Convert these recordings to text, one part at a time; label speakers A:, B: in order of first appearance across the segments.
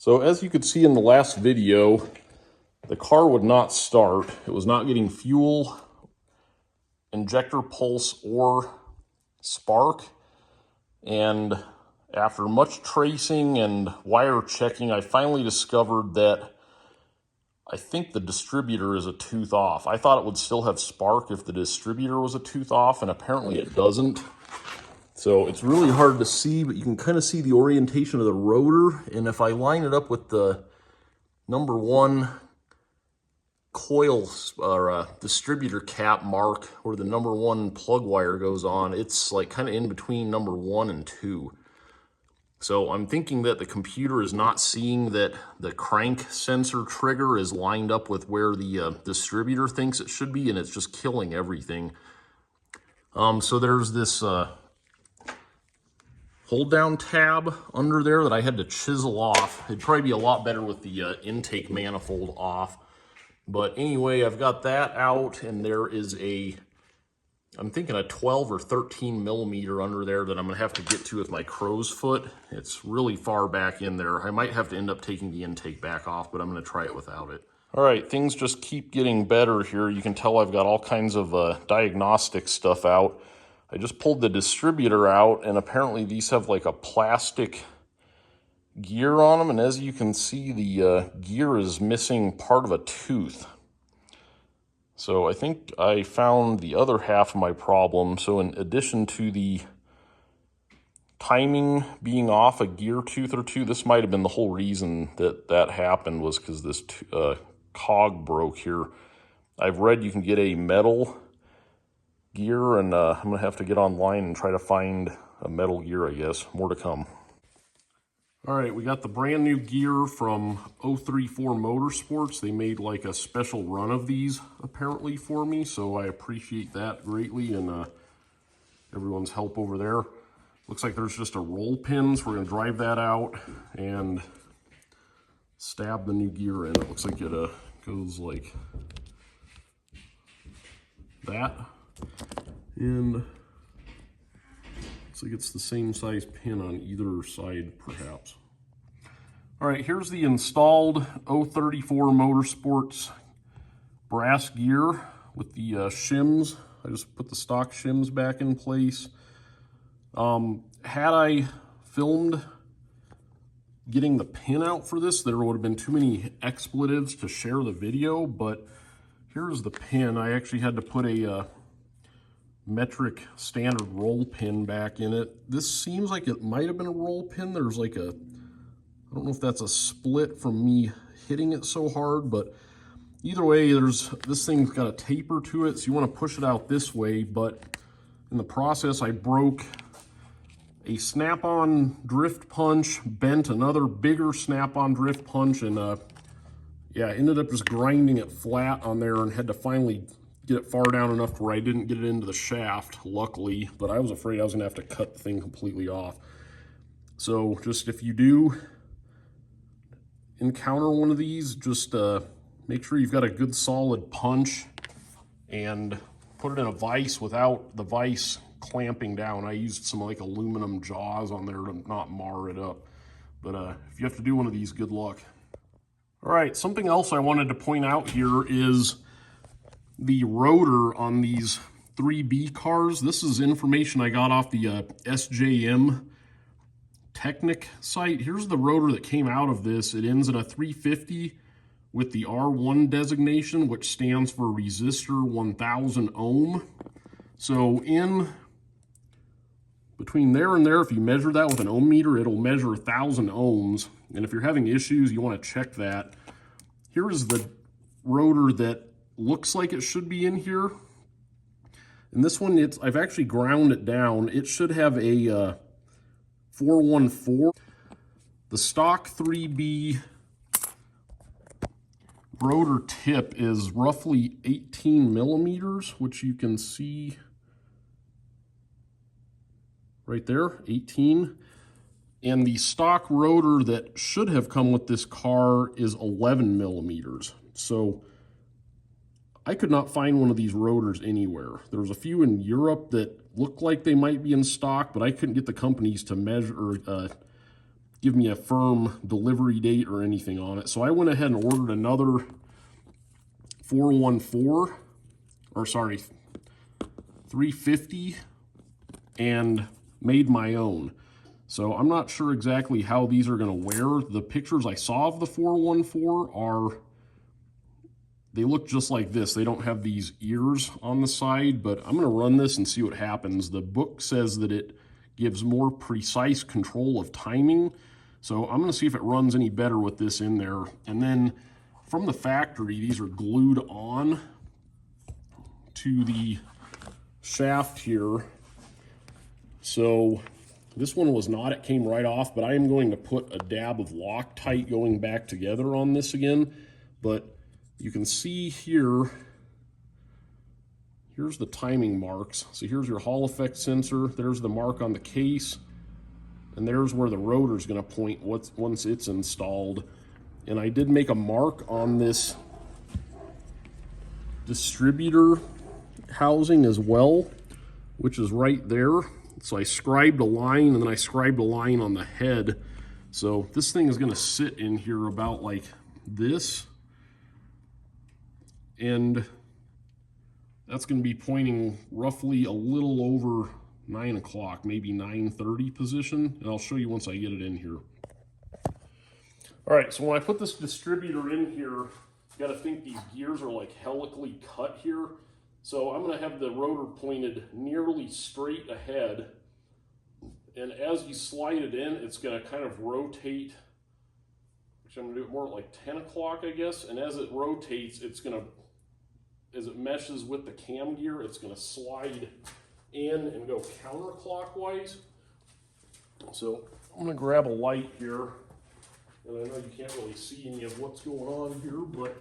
A: So as you could see in the last video, the car would not start. It was not getting fuel, injector pulse, or spark. And after much tracing and wire checking, I finally discovered that I think the distributor is a tooth off. I thought it would still have spark if the distributor was a tooth off, and apparently it doesn't. So it's really hard to see, but you can kind of see the orientation of the rotor. And if I line it up with the number one coil or distributor cap mark where the number one plug wire goes on, it's like kind of in between number 1 and 2. So I'm thinking that the computer is not seeing that the crank sensor trigger is lined up with where the distributor thinks it should be, and it's just killing everything. So there's this hold down tab under there that I had to chisel off. It'd probably be a lot better with the intake manifold off. But anyway, I've got that out, and there is I'm thinking a 12 or 13 millimeter under there that I'm gonna have to get to with my crow's foot. It's really far back in there. I might have to end up taking the intake back off, but I'm gonna try it without it. All right, things just keep getting better here. You can tell I've got all kinds of diagnostic stuff out. I just pulled the distributor out, and apparently these have like a plastic gear on them, and as you can see, the gear is missing part of a tooth. So I think I found the other half of my problem. So in addition to the timing being off a gear tooth or two, this might have been the whole reason that happened, was because this cog broke here. I've read you can get a metal gear, and I'm gonna have to get online and try to find a metal gear, I guess. More to come. All right, we got the brand new gear from 034 Motorsports. They made like a special run of these apparently for me, so I appreciate that greatly, and everyone's help over there. Looks like there's just a roll pin, so we're gonna drive that out and stab the new gear in. It looks like it goes like that, and looks like it's the same size pin on either side, perhaps. All right, here's the installed 034 Motorsports brass gear with the shims. I just put the stock shims back in place. Had I filmed getting the pin out for this, there would have been too many expletives to share the video, but here's the pin. I actually had to put a metric standard roll pin back in it. This seems like it might have been a roll pin. There's like I don't know if that's a split from me hitting it so hard, but either way, this thing's got a taper to it, so you want to push it out this way, but in the process, I broke a snap-on drift punch, bent another bigger snap-on drift punch, and yeah, ended up just grinding it flat on there and had to finally get it far down enough to where I didn't get it into the shaft, luckily, but I was afraid I was gonna have to cut the thing completely off. So just if you do encounter one of these, just make sure you've got a good solid punch and put it in a vise without the vise clamping down. I used some like aluminum jaws on there to not mar it up. But if you have to do one of these, good luck. All right, something else I wanted to point out here is the rotor on these 3B cars. This is information I got off the SJM Technic site. Here's the rotor that came out of this. It ends in a 350 with the R1 designation, which stands for resistor 1000 ohm. So in between there and there, if you measure that with an ohm meter, it'll measure 1000 ohms. And if you're having issues, you want to check that. Here's the rotor that looks like it should be in here. And this one, I've actually ground it down. It should have a 414. The stock 3B rotor tip is roughly 18 millimeters, which you can see right there, 18. And the stock rotor that should have come with this car is 11 millimeters. So I could not find one of these rotors anywhere. There was a few in Europe that looked like they might be in stock, but I couldn't get the companies to measure or give me a firm delivery date or anything on it. So I went ahead and ordered another 350 and made my own. So I'm not sure exactly how these are going to wear. The pictures I saw of the 414 they look just like this. They don't have these ears on the side, but I'm going to run this and see what happens. The book says that it gives more precise control of timing. So I'm going to see if it runs any better with this in there. And then from the factory, these are glued on to the shaft here. So this one was not, it came right off, but I am going to put a dab of Loctite going back together on this again. But you can see here, here's the timing marks. So here's your Hall effect sensor, there's the mark on the case, and there's where the rotor is going to point once it's installed. And I did make a mark on this distributor housing as well, which is right there. So I scribed a line, and then I scribed a line on the head. So this thing is going to sit in here about like this. And that's going to be pointing roughly a little over 9 o'clock, maybe 9:30 position. And I'll show you once I get it in here. All right, so when I put this distributor in here, you got to think these gears are like helically cut here. So I'm going to have the rotor pointed nearly straight ahead. And as you slide it in, it's going to kind of rotate. Which I'm going to do it more at like 10 o'clock, I guess. And as it rotates, it's going to, as it meshes with the cam gear, it's going to slide in and go counterclockwise. So I'm going to grab a light here. And I know you can't really see any of what's going on here, but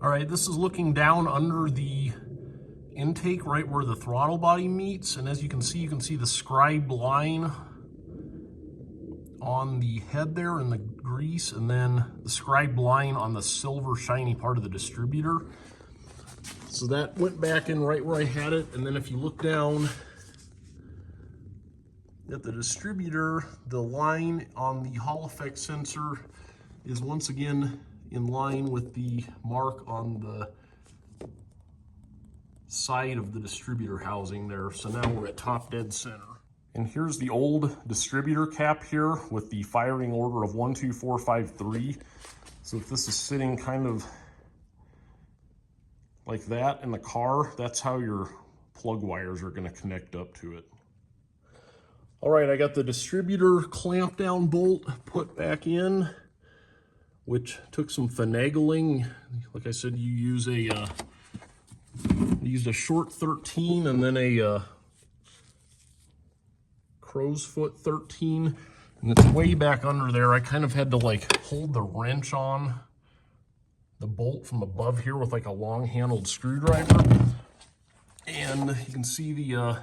A: all right, this is looking down under the intake right where the throttle body meets, and as you can see the scribed line on the head there in the grease, and then the scribed line on the silver shiny part of the distributor. So that went back in right where I had it, and then if you look down at the distributor, the line on the Hall effect sensor is once again in line with the mark on the side of the distributor housing there. So now we're at top dead center. And here's the old distributor cap here with the firing order of 12453. So if this is sitting kind of like that in the car, that's how your plug wires are going to connect up to it. All right, I got the distributor clamp down bolt put back in, which took some finagling. Like I said, you use used a short 13 and then a crow's foot 13, and it's way back under there. I kind of had to like hold the wrench on the bolt from above here with like a long-handled screwdriver. And you can see the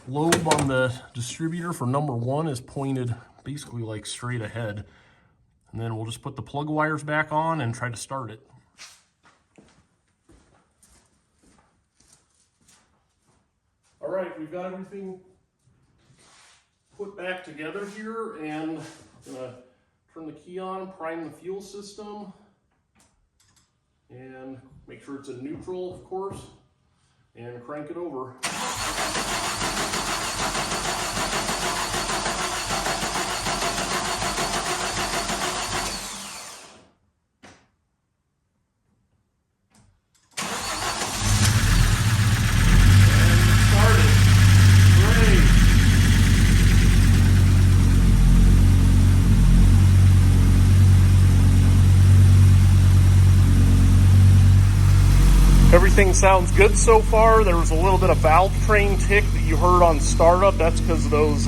A: lobe on the distributor for number 1 is pointed basically like straight ahead. And then we'll just put the plug wires back on and try to start it. All right, we've got everything put back together here, and I'm gonna turn the key on, prime the fuel system, and make sure it's in neutral, of course, and crank it over. Everything sounds good so far. There was a little bit of valve train tick that you heard on startup. That's because those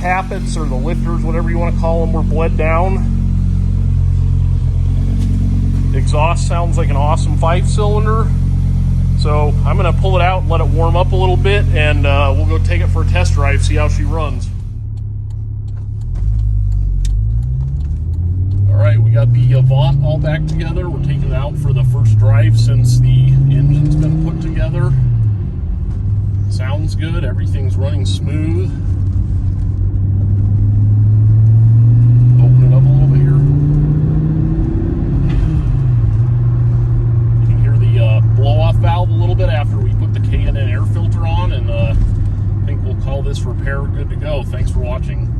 A: tappets or the lifters, whatever you want to call them, were bled down. Exhaust sounds like an awesome 5-cylinder. So I'm going to pull it out and let it warm up a little bit, and we'll go take it for a test drive, see how she runs. All right, we got the Avant all back together. We're taking it out for the first drive since the engine's been put together. Sounds good, everything's running smooth. Open it up a little bit here. You can hear the blow-off valve a little bit after we put the K&N air filter on, and I think we'll call this repair good to go. Thanks for watching.